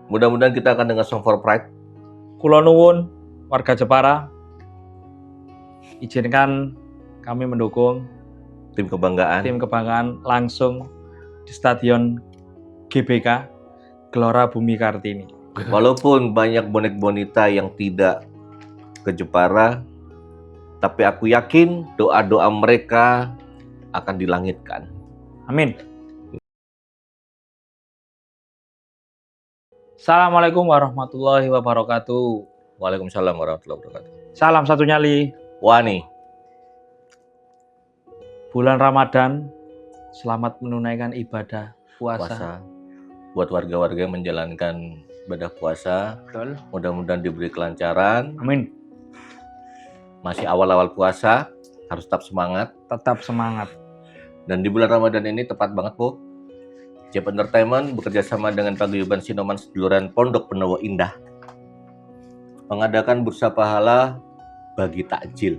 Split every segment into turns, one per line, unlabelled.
Mudah-mudahan kita akan dengan Song for Pride.
Kula nuwun warga Jepara, izinkan kami mendukung
Tim kebanggaan
langsung di Stadion GBK Gelora Bumi Kartini.
Walaupun banyak bonek bonita yang tidak ke Jepara, tapi aku yakin doa-doa mereka akan dilangitkan.
Amin. Assalamualaikum warahmatullahi wabarakatuh.
Waalaikumsalam warahmatullahi wabarakatuh.
Salam satu nyali.
Wani.
Bulan Ramadan, selamat menunaikan ibadah puasa.
Buat warga-warga yang menjalankan ibadah puasa,
Betul.
mudah-mudahan diberi kelancaran.
Amin.
Masih awal-awal puasa, harus tetap semangat.
Tetap semangat.
Dan di bulan Ramadan ini tepat banget, Bu. JEP Entertainment bekerja sama dengan Paguyuban Sinoman Seduluran Pondok Penowo Indah mengadakan bursa pahala bagi takjil.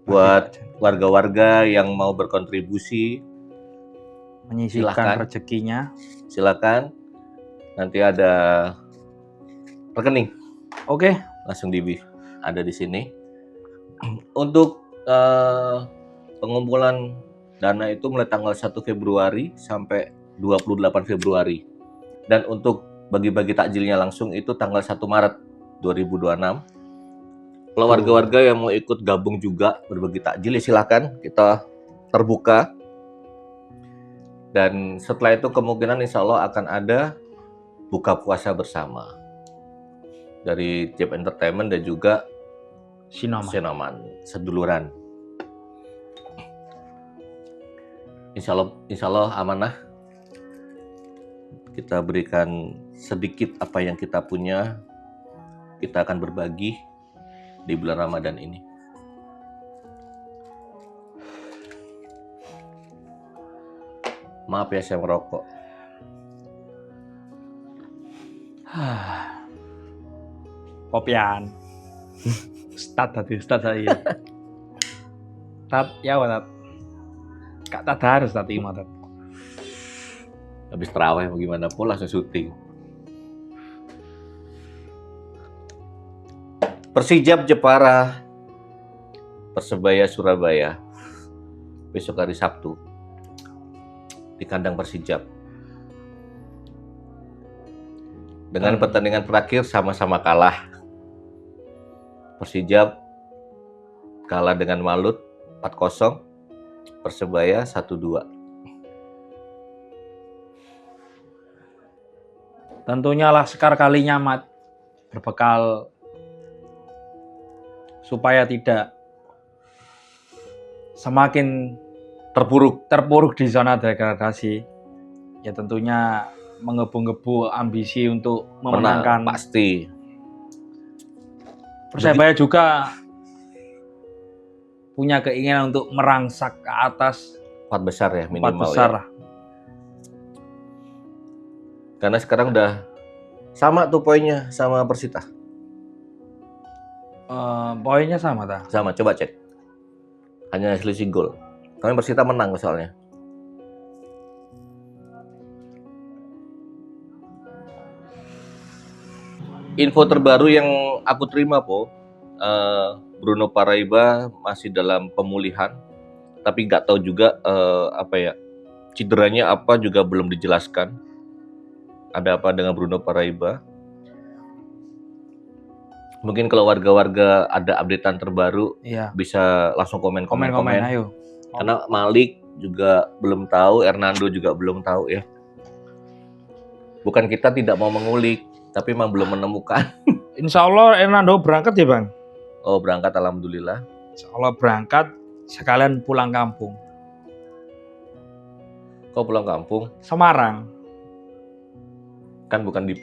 Buat warga-warga yang mau berkontribusi,
menyisihkan
silakan.
rezekinya.
Silakan. Nanti ada rekening.
Oke.
Langsung ada di sini. Untuk pengumpulan dana itu mulai tanggal 1 Februari sampai 28 Februari. Dan untuk bagi-bagi takjilnya langsung itu tanggal 1 Maret 2026. Kalau warga-warga yang mau ikut gabung juga berbagi takjil, ya silakan, kita terbuka. Dan setelah itu kemungkinan insya Allah akan ada buka puasa bersama dari JEP Entertainment dan juga Sinoman Seduluran. Insya Allah amanah. Kita berikan sedikit apa yang kita punya. Kita akan berbagi di bulan Ramadan ini. Maaf ya saya merokok.
Kopian. Ustad saya. Tat ya watat. Kak Tat harus tadi matat.
Habis terawih mau gimana pun langsung syuting. Persijap Jepara, Persebaya Surabaya besok hari Sabtu di kandang Persijap. Dengan pertandingan terakhir sama-sama kalah. Persijap kalah dengan Malut 4-0, Persebaya 1-2.
Tentunya Laskar kalinya mat berbekal supaya tidak semakin terpuruk di zona degradasi. Ya tentunya menggebu-gebu ambisi untuk memenangkan.
Pasti.
Persebaya juga punya keinginan untuk merangsak ke atas
4 besar ya minimal.
4 besar
ya. Karena sekarang udah sama tuh poinnya sama Persita.
Poinnya sama tak?
Sama, coba cek. Hanya selisih gol. Kami Persita menang soalnya. Info terbaru yang aku terima, Po, Bruno Paraiba masih dalam pemulihan, tapi nggak tahu juga cederanya apa juga belum dijelaskan. Ada apa dengan Bruno Paraiba? Mungkin kalau warga-warga ada updatean terbaru,
iya,
bisa langsung komen.
Ayo.
Karena Malik juga belum tahu, Hernando juga belum tahu ya. Bukan kita tidak mau mengulik, tapi memang belum menemukan.
Insya Allah Hernando berangkat ya Bang?
Oh berangkat, alhamdulillah.
Insya Allah berangkat, sekalian pulang kampung.
Kok pulang kampung?
Semarang.
Kan bukan di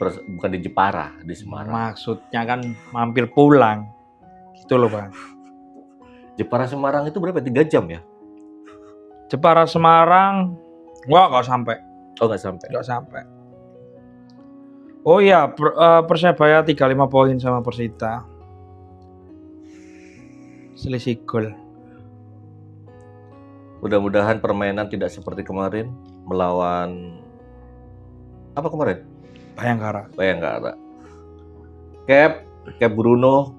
Jepara, di Semarang.
Maksudnya kan mampir pulang. Gitu loh Bang.
Jepara Semarang itu berapa? 3 jam ya?
Jepara Semarang nggak sampai.
Oh nggak sampai.
Nggak sampai. Oh iya, Persebaya 35 poin sama Persita. Selisih gol.
Mudah-mudahan permainan tidak seperti kemarin melawan apa kemarin?
Bayangkara.
Bayangkara. Cap Bruno,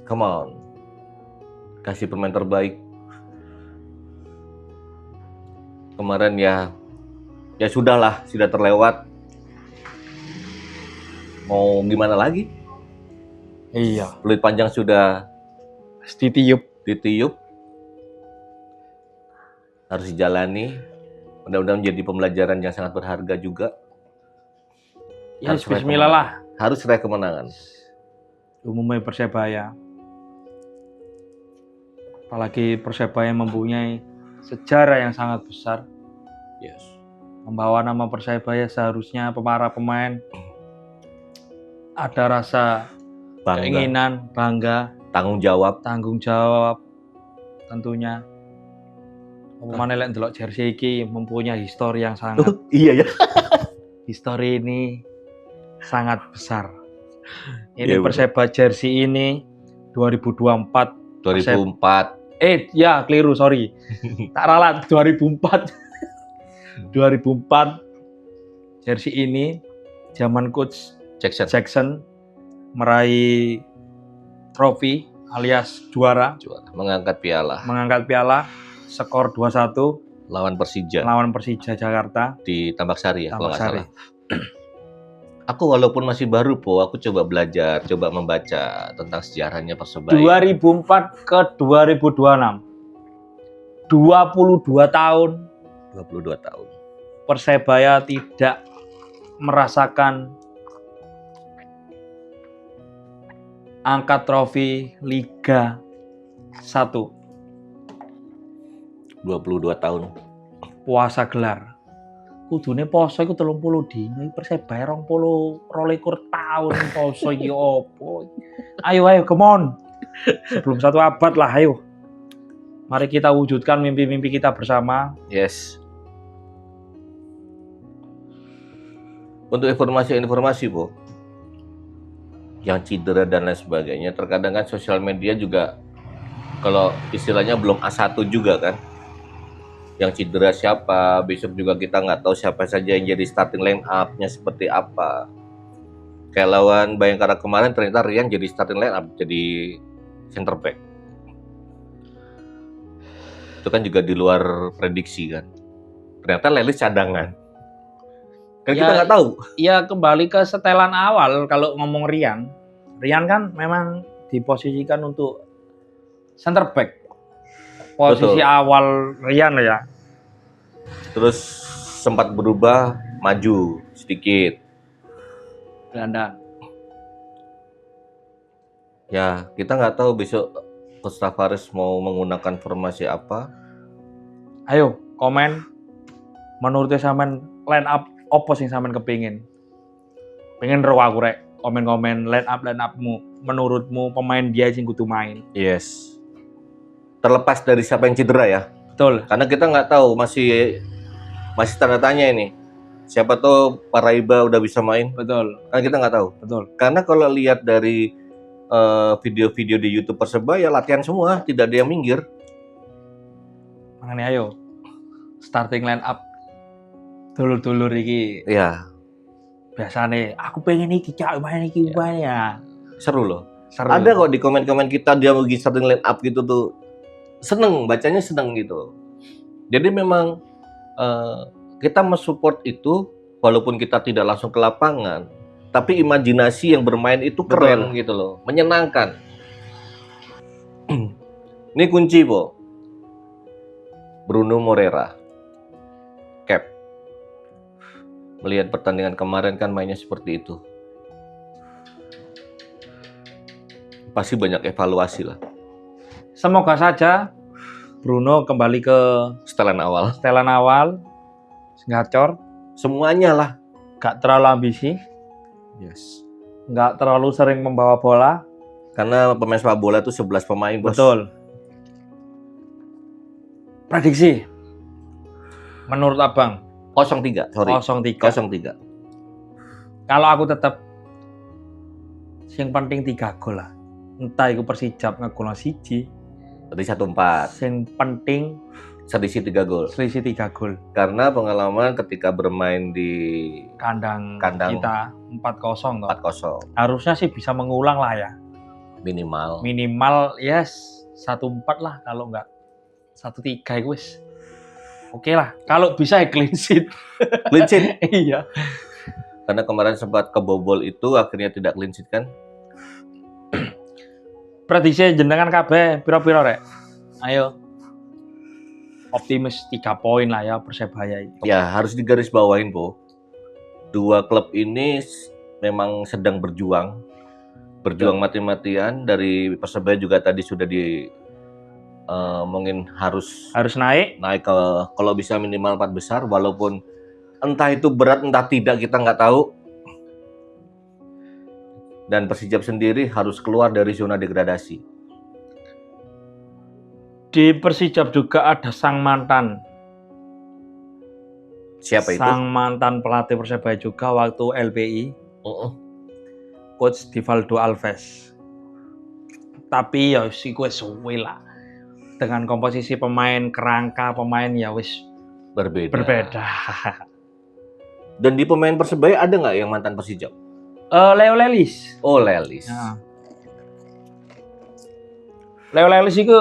come on, kasih pemain terbaik. Kemarin ya sudahlah, sudah terlewat. Mau gimana lagi?
Iya.
Peluit panjang sudah ditiup, harus dijalani. Mudah-mudahan menjadi pembelajaran yang sangat berharga juga.
Ya,
Harus raih
bismillah lah.
Harus raih kemenangan.
Umumnya Persebaya. Apalagi Persebaya mempunyai sejarah yang sangat besar.
Yes.
Membawa nama Persebaya seharusnya para pemain ada rasa keinginan, bangga,
tanggung jawab
tentunya. Pemain lek ndelok jersey iki mempunyai histori yang sangat.
Iya ya.
Histori ini sangat besar. Ini
Iya,
Persebaya jersey ini 2024.
2004.
Ya keliru, sorry. Tak ralat 2004. 2004 jersey ini zaman coach Jackson meraih trofi alias juara,
mengangkat piala
skor 2-1
lawan Persija
Jakarta
di Tambak Sari ya, kalau nggak
Sari.
salah. Aku walaupun masih baru aku coba belajar, coba membaca tentang sejarahnya Persebaya.
2004 ke 2026. 22 tahun Persebaya tidak merasakan angkat trofi Liga 1.
22 tahun.
Puasa gelar. Kudune poso iku 30 dino, Persebaya 22 tahun poso iki opo. Ayo come on. Sebelum 1 abad lah, ayo. Mari kita wujudkan mimpi-mimpi kita bersama.
Yes. Untuk informasi Po, yang cedera dan lain sebagainya, terkadang kan sosial media juga kalau istilahnya belum A1 juga kan. Yang cedera siapa, besok juga kita nggak tahu siapa saja yang jadi starting line up-nya seperti apa. Kayak lawan Bayangkara kemarin ternyata Rian jadi starting line up, jadi center back. Itu kan juga di luar prediksi kan. Ternyata Lelis cadangan. Kan kita nggak tahu.
Ya kembali ke setelan awal kalau ngomong Rian. Rian kan memang diposisikan untuk center back. Posisi awal Rian ya.
Terus sempat berubah maju sedikit.
Gelandang.
Ya, kita nggak tahu besok Coach Tavares mau menggunakan formasi apa.
Ayo, komen. Menurutnya sampean line up opo sing sampean kepingin? Pengen ro aku rek. Komen-komen line upmu. Menurutmu pemain dia sing kudu main.
Yes. Terlepas dari siapa yang cedera ya.
Betul.
Karena kita nggak tahu, masih tanda tanya ini. Siapa tahu Paraiba udah bisa main.
Betul.
Karena kita nggak tahu.
Betul.
Karena kalau lihat dari video-video di YouTube Persebaya latihan semua, tidak ada yang minggir.
Makanya ayo starting line up dulur-dulur iki.
Iya.
Biasanya aku pengen iki cak main iki ya.
Seru loh.
Seru.
Ada kok di komen-komen kita dia lagi starting line up gitu tuh. Seneng, bacanya seneng gitu. Jadi memang kita mensupport itu walaupun kita tidak langsung ke lapangan, tapi imajinasi yang bermain itu keren. Betul. Gitu loh, menyenangkan. Ini kunci Po. Bruno Moreira, Cap. Melihat pertandingan kemarin kan mainnya seperti itu. Pasti banyak evaluasi lah.
Semoga saja Bruno kembali ke
setelan awal,
gacor,
semuanya lah.
Gak terlalu ambisi,
yes.
Gak terlalu sering membawa bola.
Karena pemain sepak bola itu 11 pemain, Bos.
Betul. Prediksi menurut Abang
0-3, sorry. 0-3.
Kalau aku tetap yang penting 3 gol lah. Entah itu Persijap ngegolno 1.
Berarti 1-4.
Yang penting
selisih 3 gol.
Selisih 3 gol.
Karena pengalaman ketika bermain di
Kandang
Kandang.
kita 4-0 toh.
4-0
Harusnya sih bisa mengulang lah ya.
minimal.
Minimal ya 1-4 lah, kalau enggak 1-3 itu wis. Oke lah, kalau bisa ya clean sheet.
Clean sheet.
Iya.
Karena kemarin sempat kebobol itu akhirnya tidak clean sheet kan.
Prediksi jenengan kabeh piro-piro rek? Ayo. Optimis 3 poin lah ya Persebaya ini.
Ya harus digarisbawahin, Po. Dua klub ini memang sedang berjuang mati-matian. Dari Persebaya juga tadi sudah mungkin harus
naik
ke kalau bisa minimal 4 besar, walaupun entah itu berat entah tidak kita nggak tahu. Dan Persijap sendiri harus keluar dari zona degradasi.
di Persijap juga ada sang mantan.
Siapa itu?
Sang mantan pelatih Persebaya juga waktu LPI, Coach Divaldo Alves. Tapi ya si gue suwe lah. Dengan komposisi pemain, kerangka pemain ya wis berbeda.
Dan di pemain Persebaya ada nggak yang mantan Persijap?
Leo Lelis.
Oh, Lelis.
Ya. Leo Lelis itu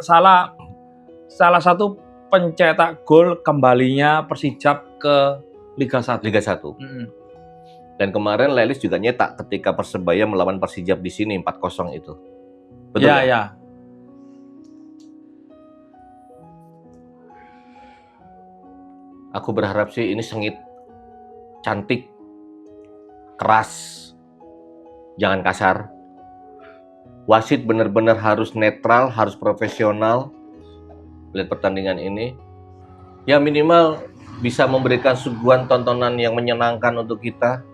salah satu pencetak gol kembalinya Persijap ke Liga 1.
Liga 1. Dan kemarin Lelis juga nyetak ketika Persebaya melawan Persijap di sini 4-0 itu. Betul
ya,
ya?
Ya.
Aku berharap sih ini sengit, cantik, keras, jangan kasar. Wasit benar-benar harus netral, harus profesional lihat pertandingan ini. Ya minimal bisa memberikan suguhan tontonan yang menyenangkan untuk kita.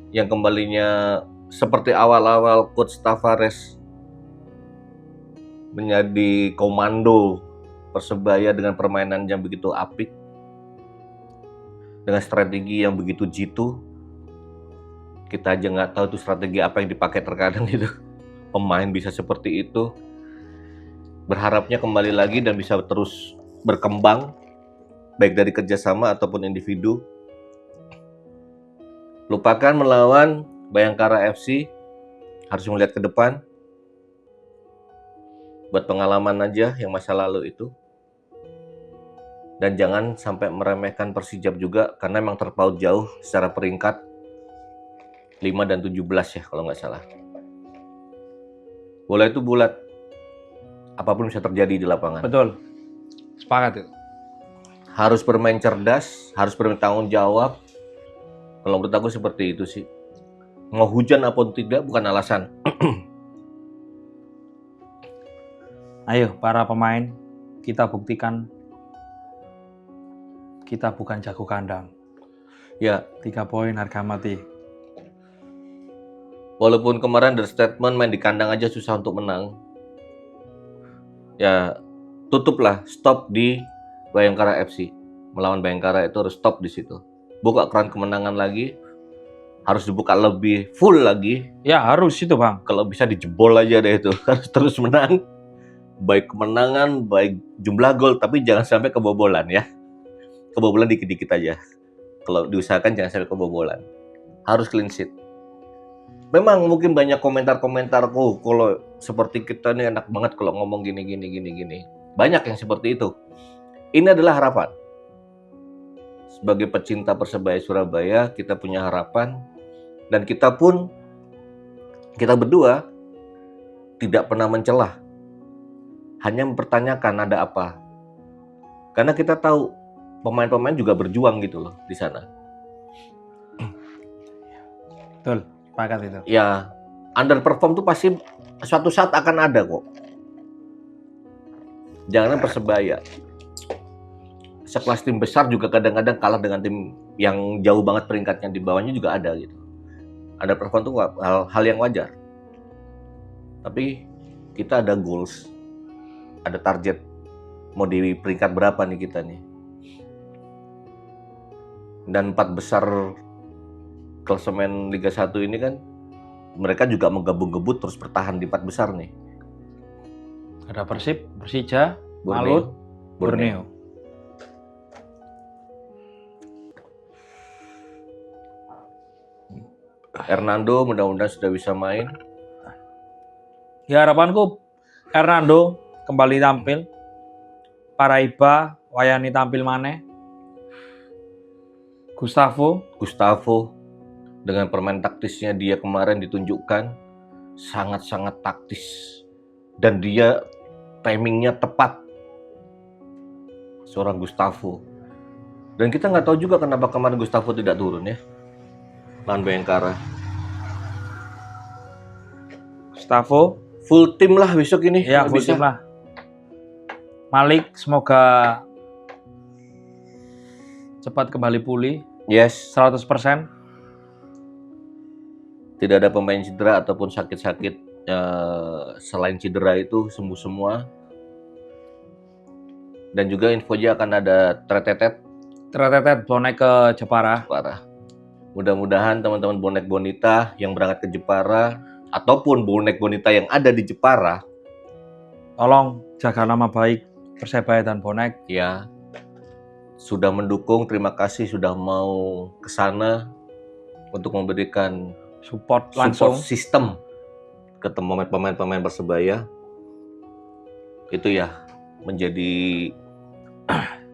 Yang kembalinya seperti awal-awal Coach Tavares menjadi komando Persebaya dengan permainan yang begitu apik, dengan strategi yang begitu jitu. Kita aja nggak tahu tuh strategi apa yang dipakai terkadang itu. Pemain bisa seperti itu. Berharapnya kembali lagi dan bisa terus berkembang, baik dari kerjasama ataupun individu. Lupakan melawan Bayangkara FC, harus melihat ke depan. Buat pengalaman aja yang masa lalu itu. Dan jangan sampai meremehkan Persijap juga, karena memang terpaut jauh secara peringkat 5 dan 17 ya kalau nggak salah. Bola itu bulat, apapun bisa terjadi di lapangan.
Betul, sepakat itu.
Harus bermain cerdas, harus bertanggung jawab. Kalau menurut aku seperti itu sih. Mau hujan apapun tidak bukan alasan.
Ayo para pemain, kita buktikan kita bukan jago kandang.
Ya,
3 poin harga mati.
walaupun kemarin dari statement main di kandang aja susah untuk menang. Ya, tutuplah, stop di Bayangkara FC. Melawan Bayangkara itu harus stop di situ. Buka keran kemenangan lagi. Harus dibuka lebih full lagi.
Ya harus itu Bang.
Kalau bisa dijebol aja deh itu. Harus terus menang. Baik kemenangan, baik jumlah gol, tapi jangan sampai kebobolan ya. Kebobolan dikit-dikit aja. Kalau diusahakan jangan sampai kebobolan. Harus clean sheet. Memang mungkin banyak komentar-komentar, oh kalau seperti kita nih enak banget kalau ngomong gini. Banyak yang seperti itu. Ini adalah harapan. Sebagai pecinta Persebaya Surabaya, kita punya harapan. Dan kita berdua tidak pernah mencelah. Hanya mempertanyakan ada apa. Karena kita tahu pemain-pemain juga berjuang gitu loh di sana.
Betul. Sepakat itu.
Ya, underperform tuh pasti suatu saat akan ada kok. Jangan Persebaya. Sekelas tim besar juga kadang-kadang kalah dengan tim yang jauh banget peringkatnya di bawahnya juga ada gitu. Underperform tuh hal yang wajar. Tapi kita ada goals, ada target. Mau di peringkat berapa nih kita nih? Dan 4 besar klasemen Liga 1 ini kan mereka juga menggebut-gebut terus bertahan di 4 besar nih.
Ada Persib, Persija,
Borneo.
Malut, Borneo.
Hernando mudah-mudahan sudah bisa main.
Ya harapanku Hernando kembali tampil. Paraiba wayani tampil maneh. Gustavo dengan permain taktisnya dia kemarin ditunjukkan sangat-sangat taktis dan dia timingnya tepat. Seorang Gustavo. Dan kita nggak tahu juga kenapa kemarin Gustavo tidak turun ya. Lawan Bayangkara. Gustavo
Full tim lah besok ini.
ya
kalau
full
bisa.
tim lah. Malik semoga cepat kembali pulih
Yes.
100%.
Tidak ada pemain cedera ataupun sakit-sakit selain cedera itu sembuh semua. Dan juga infonya akan ada
Tretetet bonek ke Jepara.
Jepara. Mudah-mudahan teman-teman bonek bonita yang berangkat ke Jepara ataupun bonek bonita yang ada di Jepara,
Tolong jaga nama baik Persebaya dan bonek.
ya, sudah mendukung. Terima kasih sudah mau ke sana untuk memberikan
Support langsung.
support sistem ke pemain-pemain Persebaya. Itu ya menjadi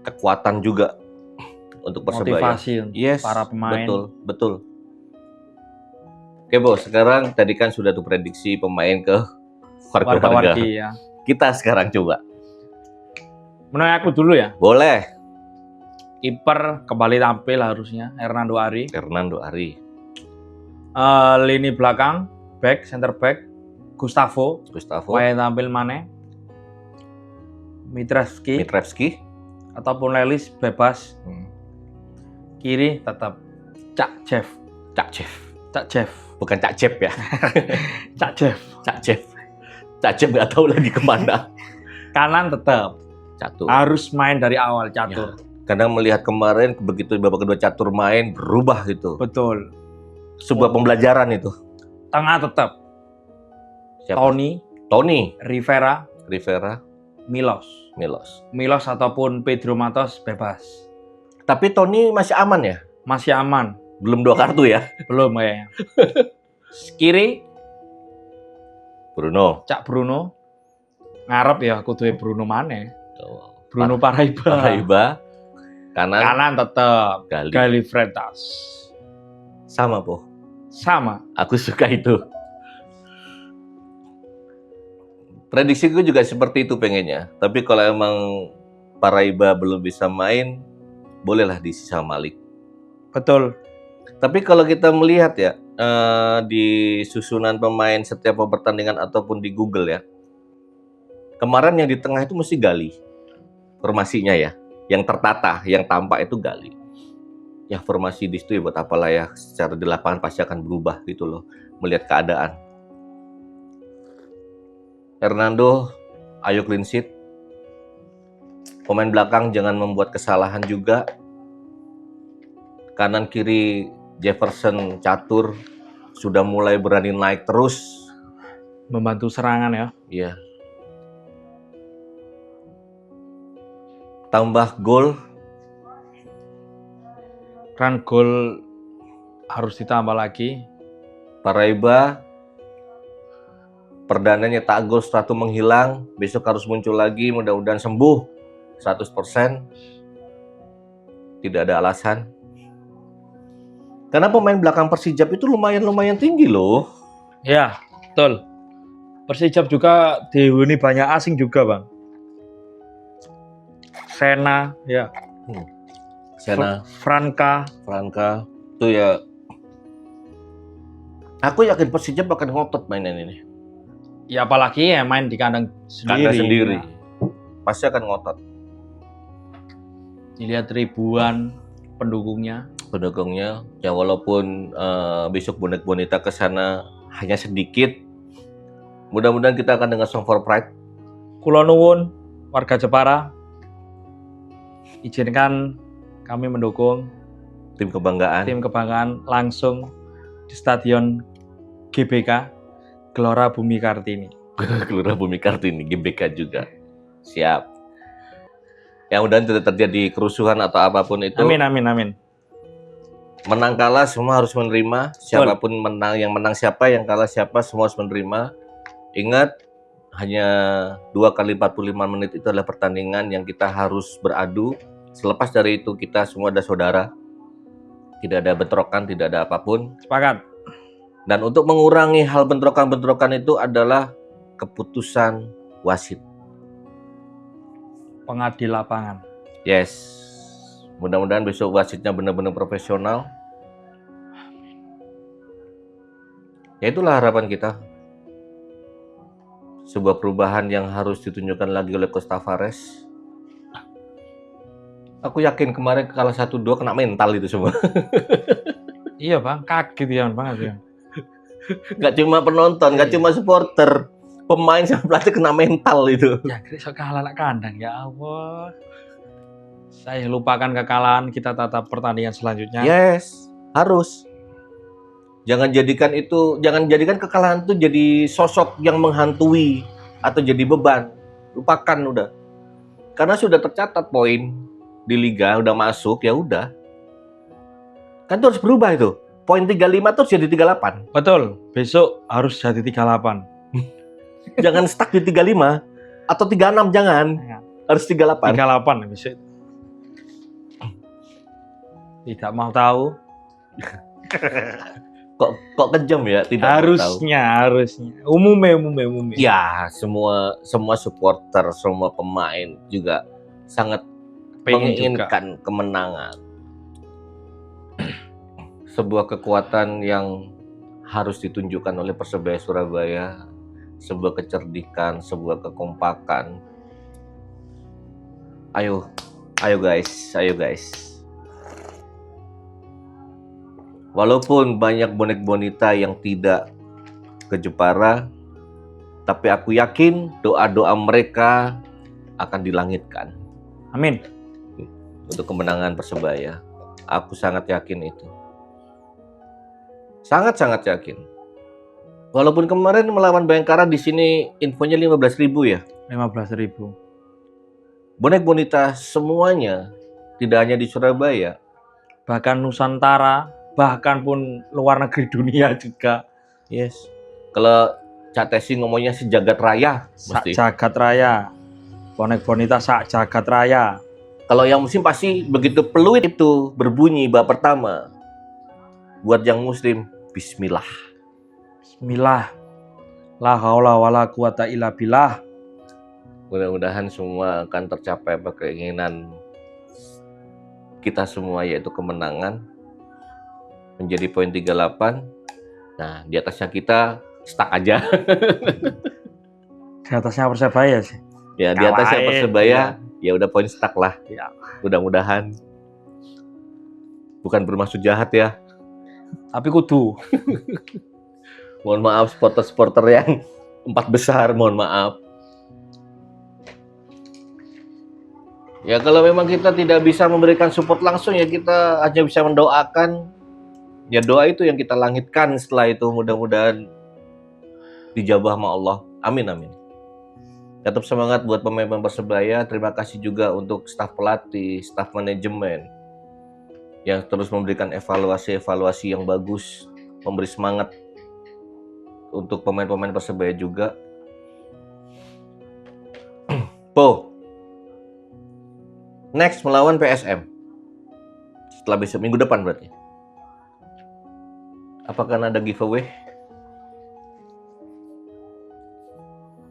kekuatan juga untuk Persebaya.
Motivasi untuk
Yes,
para pemain.
betul. Oke, Bos, sekarang tadi kan sudah tuh prediksi pemain ke warga-warga.
Warga-wargi ya.
Kita sekarang coba.
Menurut aku dulu ya.
Boleh.
Kiper kembali tampil harusnya Hernando Ari.
Hernando Ari,
Lini belakang, back, center back, Gustavo. Wayang tampil maneh.
Mitrevski.
Ataupun Lelis bebas. Kiri tetap Cak Jeff.
Bukan Cak Cep ya.
Cak Jeff.
Cak Cep nggak tahu lagi kemana.
Kanan tetap
Catur.
harus main dari awal catur.
Karena melihat kemarin begitu babak kedua Catur main berubah gitu.
Betul.
Sebuah pembelajaran itu.
Tengah tetap
Siapa?
Tony, Rivera, Milos ataupun Pedro Matos bebas.
Tapi Tony masih aman ya?
Masih aman.
Belum 2 kartu ya?
Belum kayaknya. Kiri
Bruno.
Cak Bruno. Ngarep ya kudu Bruno maneh. Bruno Paraiba.
Kanan
tetap
Gali.
Gali Freitas.
Sama, Po.
Sama.
Aku suka itu. Prediksiku juga seperti itu pengennya. Tapi kalau emang Paraiba belum bisa main, bolehlah diisi sama Malik.
Betul.
Tapi kalau kita melihat ya, di susunan pemain setiap pertandingan ataupun di Google ya, kemarin yang di tengah itu mesti Gali. Formasinya ya, yang tertata, yang tampak itu Gali. Ya formasi di situ ya buat apalah ya, secara di lapangan pasti akan berubah gitu loh, melihat keadaan. Hernando, ayo clean sheet. Pemain belakang jangan membuat kesalahan juga. Kanan kiri Jefferson, Catur sudah mulai berani naik terus.
Membantu serangan ya.
Iya. Tambah gol.
Kan gol harus ditambah lagi.
Paraiba perdana nyetak gol setelah itu menghilang. Besok harus muncul lagi, mudah-mudahan sembuh 100%. Tidak ada alasan. Karena pemain belakang Persijap itu lumayan tinggi loh.
Ya, betul. Persijap juga dihuni banyak asing juga, Bang. Sena, ya.
Sena,
Franka
itu ya. Aku yakin Persijap akan ngotot mainan ini.
Ya apalagi ya main di kandang
Kandang sendiri.
Nah,
Pasti akan ngotot.
dilihat ribuan pendukungnya.
Ya walaupun besok bonek bonita ke sana hanya sedikit, mudah-mudahan kita akan dengar Song for Pride.
Kula nuwun warga Jepara, izinkan kami mendukung
Tim kebanggaan
langsung di Stadion GBK Gelora Bumi Kartini.
Gelora Bumi Kartini, GBK juga. Siap. Yang udah tidak terjadi kerusuhan atau apapun itu.
Amin, amin, amin.
Menang kalah semua harus menerima. Siapapun menang, yang menang siapa, yang kalah siapa, semua harus menerima. Ingat, hanya 2 kali 45 menit itu adalah pertandingan yang kita harus beradu. Selepas dari itu kita semua ada saudara. Tidak ada bentrokan, tidak ada apapun.
Sepakat.
Dan untuk mengurangi hal bentrokan-bentrokan itu adalah keputusan wasit.
Pengadil lapangan.
Yes. Mudah-mudahan besok wasitnya benar-benar profesional. Ya itulah harapan kita. Sebuah perubahan yang harus ditunjukkan lagi oleh Coach Tavares. Aku yakin kemarin kalah 1-2 kena mental itu semua.
Iya bang, kaget ya banget ya.
Gak cuma penonton, gak cuma supporter. Pemain sama pelatih kena mental itu.
Ya Kris kalah anak kandang, ya Allah. Saya lupakan kekalahan, kita tatap pertandingan selanjutnya.
Yes, harus. Jangan jadikan kekalahan itu jadi sosok yang menghantui atau jadi beban. Lupakan udah. Karena sudah tercatat poin di liga, udah masuk, ya udah. Kan itu harus berubah itu. Poin 35 terus jadi 38.
Betul, besok harus jadi 38.
Jangan stuck di 35 atau 36, jangan. Harus 38.
38 besok. Tidak mau tahu.
Kok kejam ya, tidak
harusnya,
mau tahu.
Harusnya. Umumnya.
Ya, semua supporter, semua pemain juga sangat menginginkan kemenangan. Sebuah kekuatan yang harus ditunjukkan oleh Persebaya Surabaya, sebuah kecerdikan, sebuah kekompakan. Ayo guys. Walaupun banyak bonek bonita yang tidak ke Jepara, tapi aku yakin doa-doa mereka akan dilangitkan.
Amin.
Untuk kemenangan Persebaya. Aku sangat yakin itu. Sangat yakin. Walaupun kemarin melawan Bayangkara di sini infonya 15.000 ya.
15.000.
Bonek bonita semuanya, tidak hanya di Surabaya,
bahkan Nusantara, bahkan pun luar negeri dunia juga.
Yes. Kalau Cak Tesi ngomongnya sejagat raya,
sak jagat raya. Bonek bonita sak jagat raya.
Kalau yang muslim pasti begitu peluit itu berbunyi bab pertama. Buat yang muslim, bismillah.
Bismillah. La haula wala quwata illa billah.
Mudah-mudahan semua akan tercapai keinginan kita semua, yaitu kemenangan. Menjadi poin 38. Nah, di atasnya kita stuck aja.
Di atasnya Persebaya sih.
Ya, di atasnya Persebaya, ya udah poin stuck lah.
Ya.
Mudah-mudahan. Bukan bermaksud jahat ya.
Tapi kudu.
Mohon maaf supporter-supporter yang 4 besar, mohon maaf. Ya kalau memang kita tidak bisa memberikan support langsung, ya kita hanya bisa mendoakan. Ya doa itu yang kita langitkan, setelah itu mudah-mudahan dijabah sama Allah. Amin. Tetap semangat buat pemain-pemain Persebaya. Terima kasih juga untuk staf pelatih, staf manajemen yang terus memberikan evaluasi yang bagus, memberi semangat untuk pemain-pemain Persebaya juga. Next melawan PSM. Setelah besok, minggu depan berarti. Apakah ada giveaway?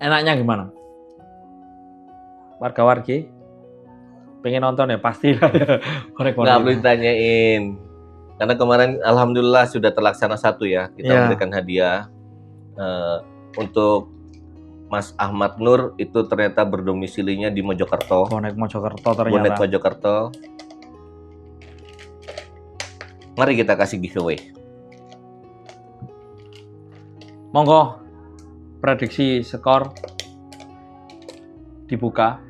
Enaknya gimana? Warga-wargi pengen nonton ya pasti.
Nggak perlu ditanyain. Karena kemarin alhamdulillah sudah terlaksana 1 ya. Kita memberikan hadiah untuk Mas Ahmad Nur, itu ternyata berdomisilinya di Mojokerto.
Bonek Mojokerto ternyata.
Bonek Mojokerto. Mari kita kasih giveaway.
Monggo, prediksi skor dibuka.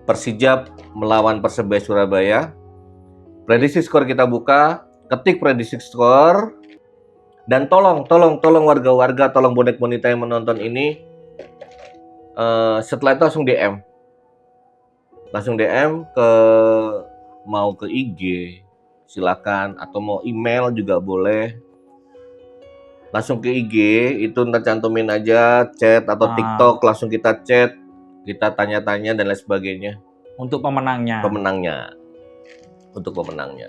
Persijap melawan Persebaya Surabaya. Prediksi skor kita buka. Ketik prediksi skor. Dan tolong warga-warga, tolong bonek bonita yang menonton ini, setelah itu langsung DM. langsung DM ke mau ke IG silakan, atau mau email juga boleh. Langsung ke IG itu ntar cantumin aja chat atau
Ah.
TikTok, langsung kita chat, kita tanya-tanya dan lain sebagainya.
Untuk pemenangnya.
Untuk pemenangnya.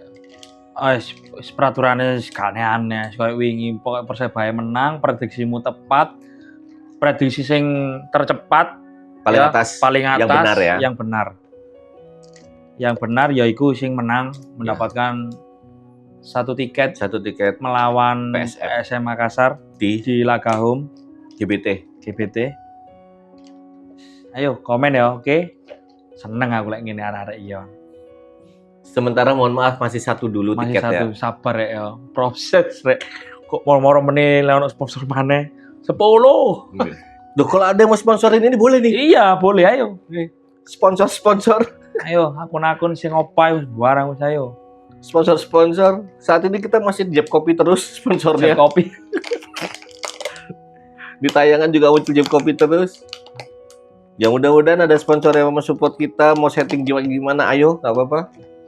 Peraturannya gak aneh-aneh. Kayak wingi pokoknya Persebaya menang, prediksimu tepat, prediksi sing tercepat
Paling
ya,
atas,
paling atas
yang benar ya.
Yang benar yaiku sing menang mendapatkan satu tiket melawan PSM Makassar di laga home GBT. Ayo komen ya, oke? Seneng aku lagi ngene arek-arek iya.
Sementara mohon maaf masih satu dulu
Masih
tiket
satu,
ya.
sabar ya. Proses rek. Kok moro-moro meneh lewat sponsor maneh. 10.
Duh, kalau ada yang mau sponsorin ini boleh nih.
Iya, boleh ayo.
Sponsor.
Ayo, akun-akun sing opai wis barang wis ayo.
Sponsor. Saat ini kita masih Jeb Kopi terus sponsornya.
Jeb Kopi.
Di tayangan juga muncul Jeb Kopi terus. Ya mudah-mudahan ada sponsor yang mau support kita, mau setting gimana, ayo, nggak apa-apa.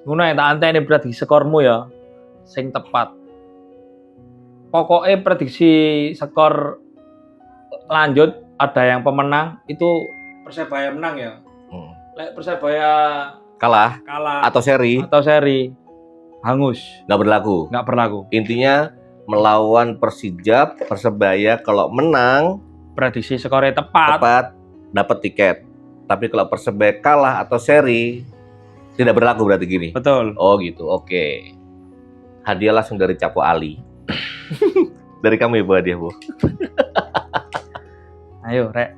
Ngono ya, tak anteni prediksi skormu ya. Sing tepat. Pokoknya prediksi skor lanjut ada yang pemenang itu Persebaya menang ya. Lek Persebaya
kalah atau seri
hangus,
nggak berlaku. Intinya melawan Persebaya kalau menang
prediksi skornya tepat
dapat tiket. Tapi kalau Persebaya kalah atau seri tidak berlaku, berarti gini.
Betul.
Oh gitu, oke. Hadiah langsung dari Capo Ali. Dari kamu ya Bu, hadiah Bu.
Ayo rek.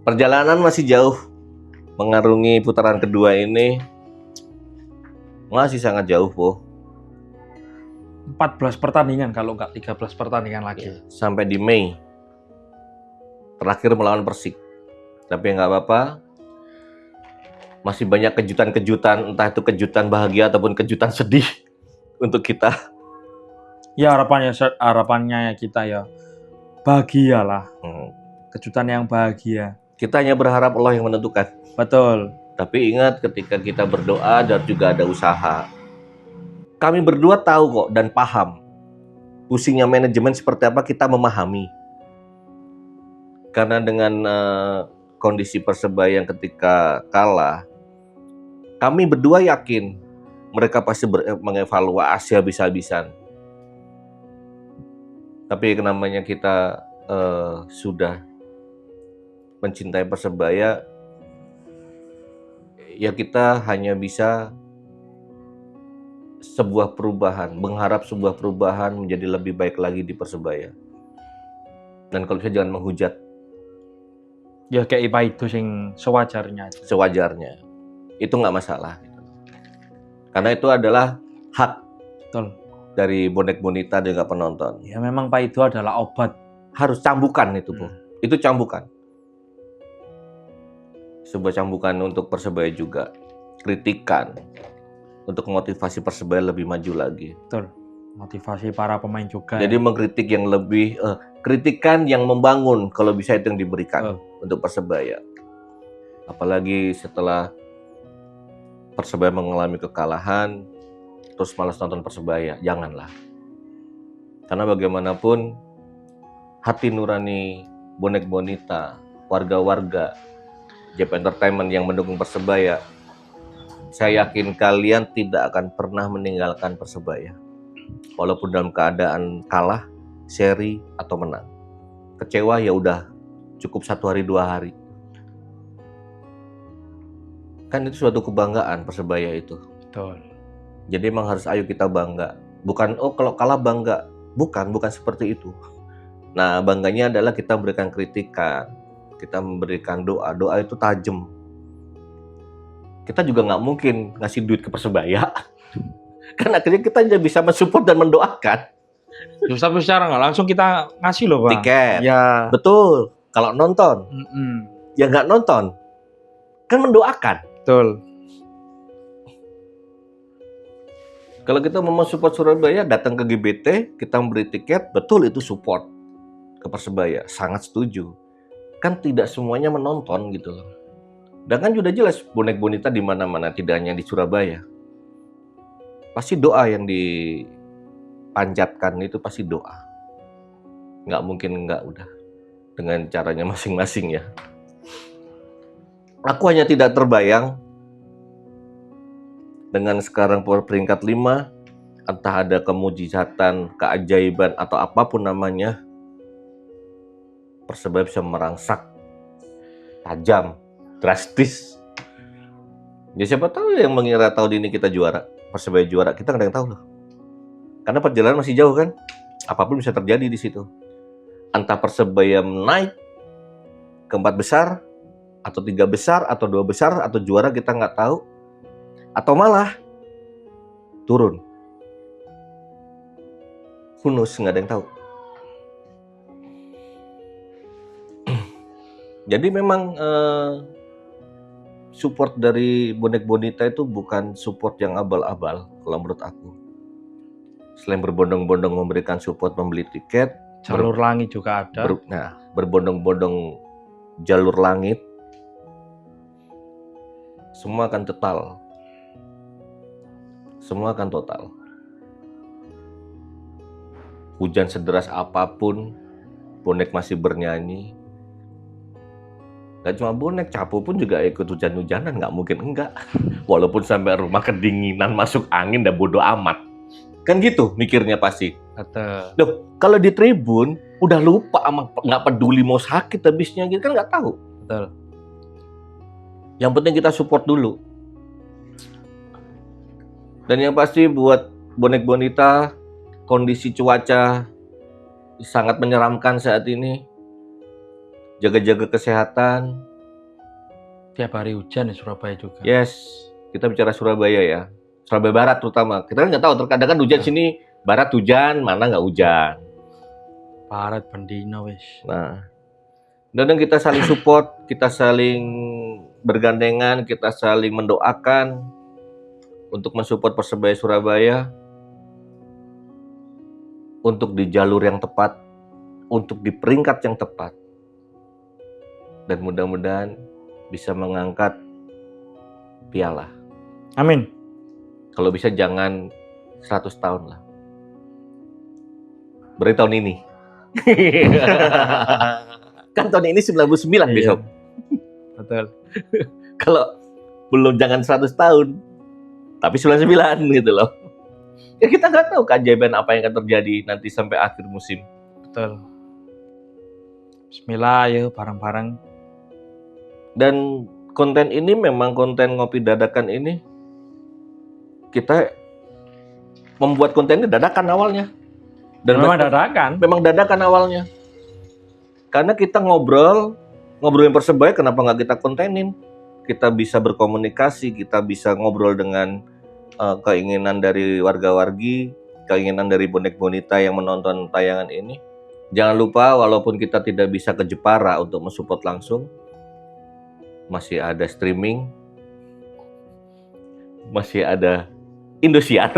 Perjalanan masih jauh mengarungi putaran kedua ini, masih sangat jauh Bu.
14 pertandingan kalau nggak 13 pertandingan lagi.
Sampai di Mei. Terakhir melawan Persik. Tapi nggak apa-apa. Masih banyak kejutan-kejutan, entah itu kejutan bahagia ataupun kejutan sedih untuk kita.
Ya harapannya kita ya bahagialah. Kejutan yang bahagia.
Kita hanya berharap Allah yang menentukan.
Betul.
Tapi ingat ketika kita berdoa dan juga ada usaha. Kami berdua tahu kok dan paham pusingnya manajemen seperti apa, kita memahami. Karena dengan kondisi Persebaya yang ketika kalah, kami berdua yakin mereka pasti mengevaluasi habis-habisan. Tapi namanya kita sudah mencintai Persebaya, ya kita hanya bisa mengharap sebuah perubahan menjadi lebih baik lagi di Persebaya. Dan kalau bisa jangan menghujat.
Ya kayak IPA itu sing sewajarnya.
Itu nggak masalah. Karena itu adalah hak.
Betul.
Dari bonek bonita dan juga penonton.
Ya memang Pak itu adalah obat.
Harus cambukan itu Bu. Itu cambukan. Sebuah cambukan untuk Persebaya juga. Kritikan. Untuk motivasi Persebaya lebih maju lagi.
Betul. Motivasi para pemain juga.
Jadi mengkritik yang lebih, kritikan yang membangun kalau bisa itu yang diberikan untuk Persebaya. Apalagi setelah Persebaya mengalami kekalahan, terus malas nonton Persebaya, janganlah. Karena bagaimanapun hati nurani bonek bonita, warga-warga Jeb Entertainment yang mendukung Persebaya, saya yakin kalian tidak akan pernah meninggalkan Persebaya. Walaupun dalam keadaan kalah, seri, atau menang. Kecewa ya udah, cukup 1 hari 2 hari. Kan itu suatu kebanggaan Persebaya itu.
Betul.
Jadi emang harus ayo kita bangga. Bukan kalau kalah bangga. Bukan seperti itu. Nah, bangganya adalah kita memberikan kritikan. Kita memberikan doa. Doa itu tajam. Kita juga nggak mungkin ngasih duit ke Persebaya. Kan akhirnya kita hanya bisa mensupport dan mendoakan.
Tapi secara nggak langsung kita ngasih loh Pak.
Tiket.
Ya.
Betul. Kalau nonton. Ya nggak nonton. Kan mendoakan.
Betul.
Kalau kita mau support Surabaya, datang ke GBT, kita memberi tiket, betul itu support ke Persebaya. Sangat setuju. kan tidak semuanya menonton gitu loh. Dan kan sudah jelas bonek bonita di mana-mana, tidak hanya di Surabaya. Pasti doa yang dipanjatkan itu pasti doa. Nggak mungkin nggak udah. Dengan caranya masing-masing ya. Aku hanya tidak terbayang dengan sekarang peringkat 5, entah ada kemujizatan, keajaiban atau apapun namanya, Persebaya bisa merangsak tajam, drastis. Ya siapa tahu yang mengira tahun ini kita juara, Persebaya juara, kita nggak ada yang tahu loh. Karena perjalanan masih jauh kan, apapun bisa terjadi di situ. Entah Persebaya naik ke 4 besar, atau 3 besar, atau 2 besar, atau juara kita nggak tahu, atau malah turun. Who knows, nggak ada yang tahu. Jadi memang support dari bonek bonita itu bukan support yang abal-abal kalau menurut aku. Selain berbondong-bondong memberikan support membeli tiket,
Jalur langit juga ada.
berbondong-bondong jalur langit, semua akan total. Semua akan total. Hujan sederas apapun, bonek masih bernyanyi. Gak cuma bonek, Capo pun juga ikut hujan-hujanan, nggak mungkin enggak. Walaupun sampai rumah kedinginan, masuk angin, dan bodo amat. Kan gitu mikirnya pasti.
Betul.
Loh, kalau di tribun, udah lupa, nggak peduli mau sakit habisnya, gitu kan nggak tahu.
Betul.
Yang penting kita support dulu. Dan yang pasti buat bonek bonita, kondisi cuaca sangat menyeramkan saat ini. Jaga-jaga kesehatan.
Tiap hari hujan di Surabaya juga.
Yes, kita bicara Surabaya ya. Surabaya Barat terutama. Kita kan nggak tahu, terkadang kan hujan sini, Barat hujan, mana nggak hujan.
Barat bendino wis.
Nah, dan kita saling support, kita saling bergandengan, kita saling mendoakan untuk mensupport Persebaya Surabaya untuk di jalur yang tepat, untuk di peringkat yang tepat. Dan mudah-mudahan bisa mengangkat piala.
Amin.
Kalau bisa jangan 100 tahun lah. Berarti tahun ini. Kan tahun ini 99 besok.
Betul.
Kalau belum jangan 100 tahun, tapi 99 gitu loh. Ya kita nggak tahu keajaiban apa yang akan terjadi nanti sampai akhir musim.
Betul. Bismillah, yuk bareng-bareng.
Dan konten ini memang konten ngopi dadakan ini, kita membuat konten ini dadakan awalnya. Dan
memang dadakan.
Memang dadakan awalnya. Karena kita ngobrolin Persebaya, kenapa nggak kita kontenin? Kita bisa berkomunikasi, kita bisa ngobrol dengan keinginan dari warga-wargi, keinginan dari bonek bonita yang menonton tayangan ini. Jangan lupa, walaupun kita tidak bisa ke Jepara untuk mensupport langsung, masih ada streaming, masih ada Indosiar.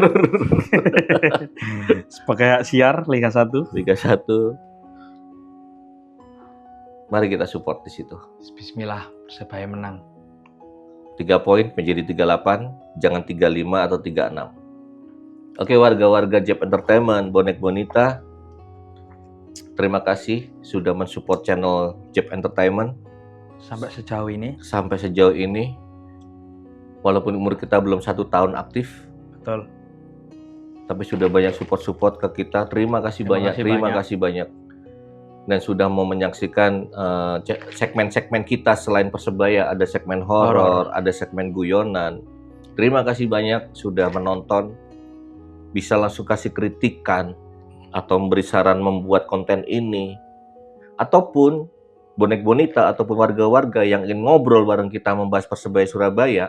Sebagai siar Liga 1.
Liga 1. Mari kita support di situ.
Bismillah, Persebaya menang.
3 poin menjadi 38, jangan 35 atau 36. Oke, warga-warga Jeb Entertainment, bonek bonita, terima kasih sudah mensupport channel Jeb Entertainment
sampai sejauh ini.
Walaupun umur kita belum 1 tahun aktif,
betul,
tapi sudah banyak support ke kita. Terima kasih banyak. Dan sudah mau menyaksikan segmen-segmen kita selain Persebaya. Ada segmen horor, ada segmen guyonan. Terima kasih banyak sudah menonton. Bisa langsung kasih kritikan atau memberi saran membuat konten ini, ataupun bonek bonita ataupun warga-warga yang ingin ngobrol bareng kita membahas Persebaya Surabaya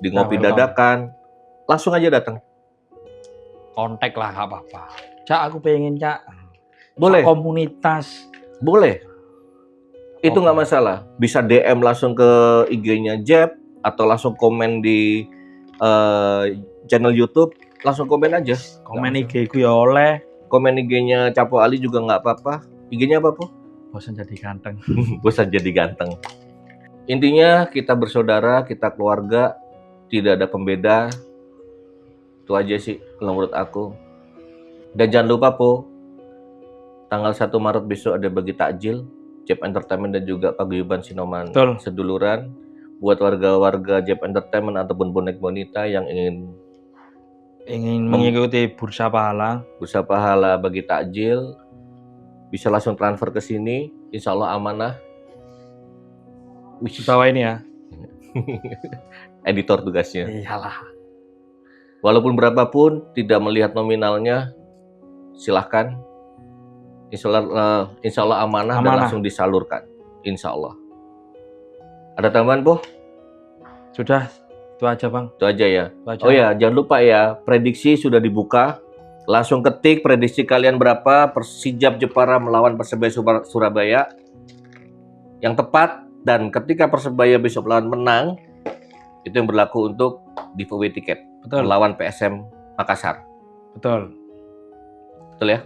di ngopi dadakan, langsung aja datang.
Kontak lah, gak apa-apa. Cak, aku pengen Cak.
Boleh.
Komunitas.
Boleh. Itu nggak masalah. Bisa DM langsung ke IG-nya Jeb atau langsung komen di channel YouTube. Langsung komen aja.
Komen IG ku ya oleh.
Komen IG-nya Capo Ali juga nggak apa-apa. IG-nya apa, Po?
bosan jadi ganteng.
Bosan jadi ganteng. Intinya kita bersaudara, kita keluarga, tidak ada pembeda. Itu aja sih kalau menurut aku. Dan jangan lupa Po, tanggal 1 Maret besok ada bagi takjil, Jeb Entertainment dan juga Paguyuban Sinoman
Betul.
Seduluran. Buat warga-warga Jeb Entertainment ataupun bonek bonita yang ingin
mengikuti bursa pahala,
bagi takjil, bisa langsung transfer ke sini. Insya Allah amanah.
Bawa ini ya.
Editor tugasnya.
Iyalah.
Walaupun berapapun, tidak melihat nominalnya, silahkan. Insya Allah amanah dan langsung disalurkan. Insya Allah. Ada tambahan, Po?
Sudah, itu aja Bang.
Itu aja ya.
Itu aja.
Oh ya, jangan lupa ya, prediksi sudah dibuka. Langsung ketik prediksi kalian berapa Persijap Jepara melawan Persebaya Surabaya yang tepat, dan ketika Persebaya besok melawan menang, itu yang berlaku untuk giveaway tiket.
Betul.
Melawan PSM Makassar.
Betul.
Betul ya?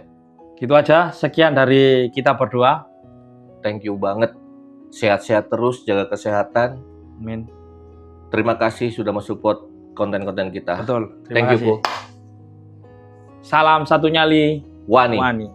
Gitu aja, sekian dari kita berdua.
Thank you banget. Sehat-sehat terus, jaga kesehatan.
Amin.
Terima kasih sudah mensupport konten-konten kita.
Betul.
Thank you, Po.
Salam satu nyali
Wani.
Wani.